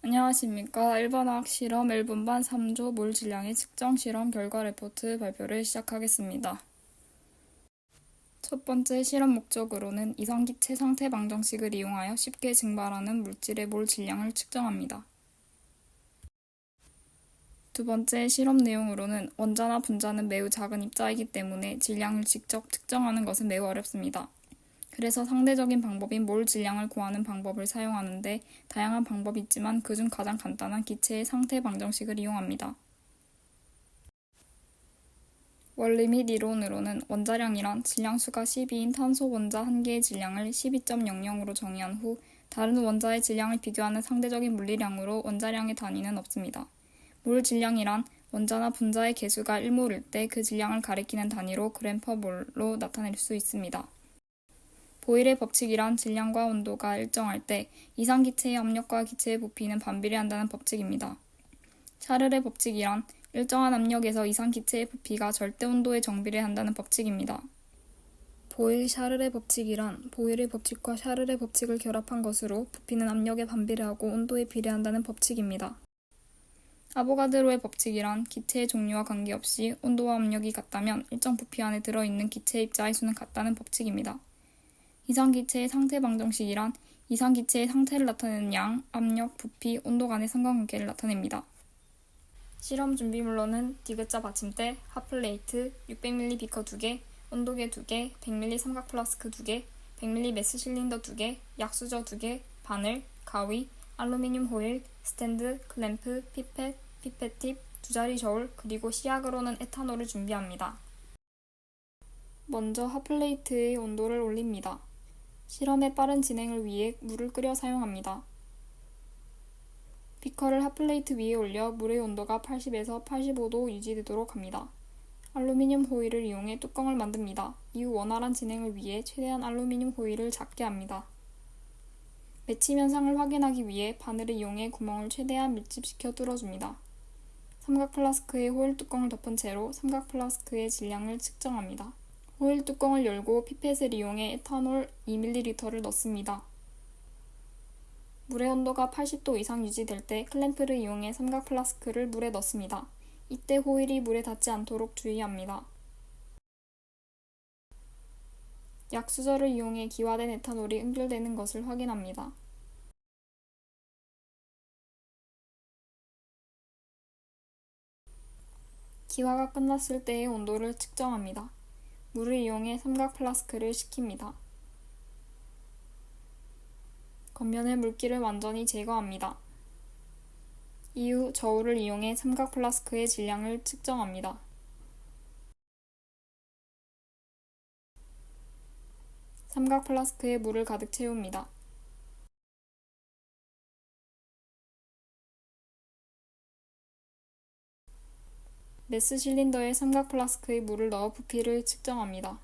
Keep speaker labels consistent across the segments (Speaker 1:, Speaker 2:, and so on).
Speaker 1: 안녕하십니까. 일반화학 실험 1분반 3조 몰 질량의 측정 실험 결과 레포트 발표를 시작하겠습니다. 첫 번째 실험 목적으로는 이상기체 상태 방정식을 이용하여 쉽게 증발하는 물질의 몰 질량을 측정합니다. 두 번째 실험 내용으로는 원자나 분자는 매우 작은 입자이기 때문에 질량을 직접 측정하는 것은 매우 어렵습니다. 그래서 상대적인 방법인 몰 질량을 구하는 방법을 사용하는데 다양한 방법이 있지만 그중 가장 간단한 기체의 상태 방정식을 이용합니다. 원리 및 이론으로는 원자량이란 질량수가 12인 탄소 원자 한 개의 질량을 12.00으로 정의한 후 다른 원자의 질량을 비교하는 상대적인 물리량으로 원자량의 단위는 없습니다. 몰 질량이란 원자나 분자의 개수가 1몰일 때 그 질량을 가리키는 단위로 g/몰로 나타낼 수 있습니다. 보일의 법칙이란 질량과 온도가 일정할 때 이상기체의 압력과 기체의 부피는 반비례한다는 법칙입니다. 샤를의 법칙이란 일정한 압력에서 이상기체의 부피가 절대온도에 정비례한다는 법칙입니다. 보일-샤를의 법칙이란 보일의 법칙과 샤를의 법칙을 결합한 것으로 부피는 압력에 반비례하고 온도에 비례한다는 법칙입니다. 아보가드로의 법칙이란 기체의 종류와 관계없이 온도와 압력이 같다면 일정 부피 안에 들어있는 기체의 입자의 수는 같다는 법칙입니다. 이상기체의 상태 방정식이란 이상기체의 상태를 나타내는 양, 압력, 부피, 온도 간의 상관관계를 나타냅니다. 실험 준비물로는 디귿자 받침대, 핫플레이트, 600ml 비커 2개, 온도계 2개, 100ml 삼각 플라스크 2개, 100ml 메스 실린더 2개, 약수저 2개, 바늘, 가위, 알루미늄 호일, 스탠드, 클램프, 피펫, 피펫팁, 2자리 저울, 그리고 시약으로는 에탄올을 준비합니다. 먼저 핫플레이트의 온도를 올립니다. 실험의 빠른 진행을 위해 물을 끓여 사용합니다. 비커를 핫플레이트 위에 올려 물의 온도가 80에서 85도 유지되도록 합니다. 알루미늄 호일을 이용해 뚜껑을 만듭니다. 이후 원활한 진행을 위해 최대한 알루미늄 호일을 작게 합니다. 맺힘 현상을 확인하기 위해 바늘을 이용해 구멍을 최대한 밀집시켜 뚫어줍니다. 삼각 플라스크에 호일 뚜껑을 덮은 채로 삼각 플라스크의 질량을 측정합니다. 호일 뚜껑을 열고 피펫을 이용해 에탄올 2ml를 넣습니다. 물의 온도가 80도 이상 유지될 때 클램프를 이용해 삼각 플라스크를 물에 넣습니다. 이때 호일이 물에 닿지 않도록 주의합니다. 약수저를 이용해 기화된 에탄올이 응결되는 것을 확인합니다. 기화가 끝났을 때의 온도를 측정합니다. 물을 이용해 삼각 플라스크를 식힙니다. 겉면의 물기를 완전히 제거합니다. 이후 저울을 이용해 삼각 플라스크의 질량을 측정합니다. 삼각 플라스크에 물을 가득 채웁니다. 메스 실린더에 삼각 플라스크에 물을 넣어 부피를 측정합니다.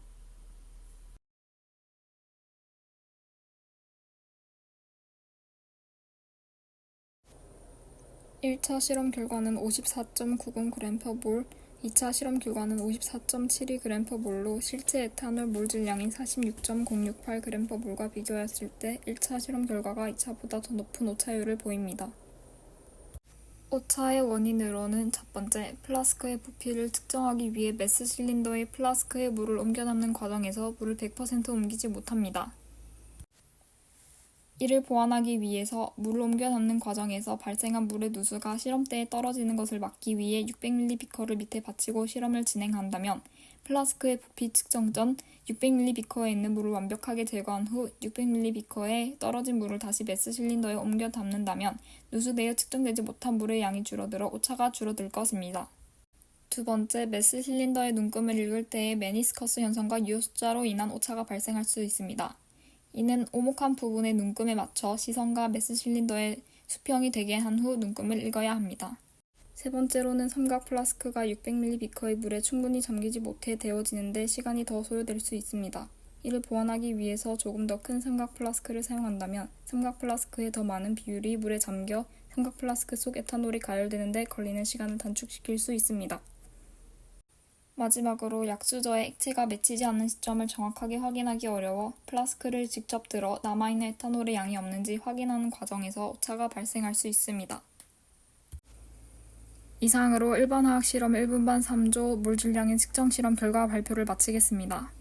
Speaker 1: (1차) 실험 결과는 54.90g/몰, 2차 실험 결과는 54.72g/몰로 실제 에탄올 몰 질량인 46.068g/몰과 비교하였을 때 1차 실험 결과가 2차보다 더 높은 오차율을 보입니다. 오차의 원인으로는 첫 번째, 플라스크의 부피를 측정하기 위해 메스 실린더의 플라스크에 물을 옮겨 담는 과정에서 물을 100% 옮기지 못합니다. 이를 보완하기 위해서 물을 옮겨 담는 과정에서 발생한 물의 누수가 실험대에 떨어지는 것을 막기 위해 600ml 비커를 밑에 받치고 실험을 진행한다면 플라스크의 부피 측정 전 600ml 비커에 있는 물을 완벽하게 제거한 후 600ml 비커에 떨어진 물을 다시 메스 실린더에 옮겨 담는다면 누수되어 측정되지 못한 물의 양이 줄어들어 오차가 줄어들 것입니다. 두 번째, 메스 실린더의 눈금을 읽을 때의 메니스커스 현상과 유효 숫자로 인한 오차가 발생할 수 있습니다. 이는 오목한 부분의 눈금에 맞춰 시선과 메스 실린더의 수평이 되게 한 후 눈금을 읽어야 합니다. 세 번째로는 삼각 플라스크가 600ml 비커의 물에 충분히 잠기지 못해 데워지는데 시간이 더 소요될 수 있습니다. 이를 보완하기 위해서 조금 더 큰 삼각 플라스크를 사용한다면 삼각 플라스크의 더 많은 비율이 물에 잠겨 삼각 플라스크 속 에탄올이 가열되는 데 걸리는 시간을 단축시킬 수 있습니다. 마지막으로 약수저에 액체가 맺히지 않는 시점을 정확하게 확인하기 어려워 플라스크를 직접 들어 남아있는 에탄올의 양이 없는지 확인하는 과정에서 오차가 발생할 수 있습니다. 이상으로 1번 화학실험 1분반 3조 물 질량의 측정 실험 결과 발표를 마치겠습니다.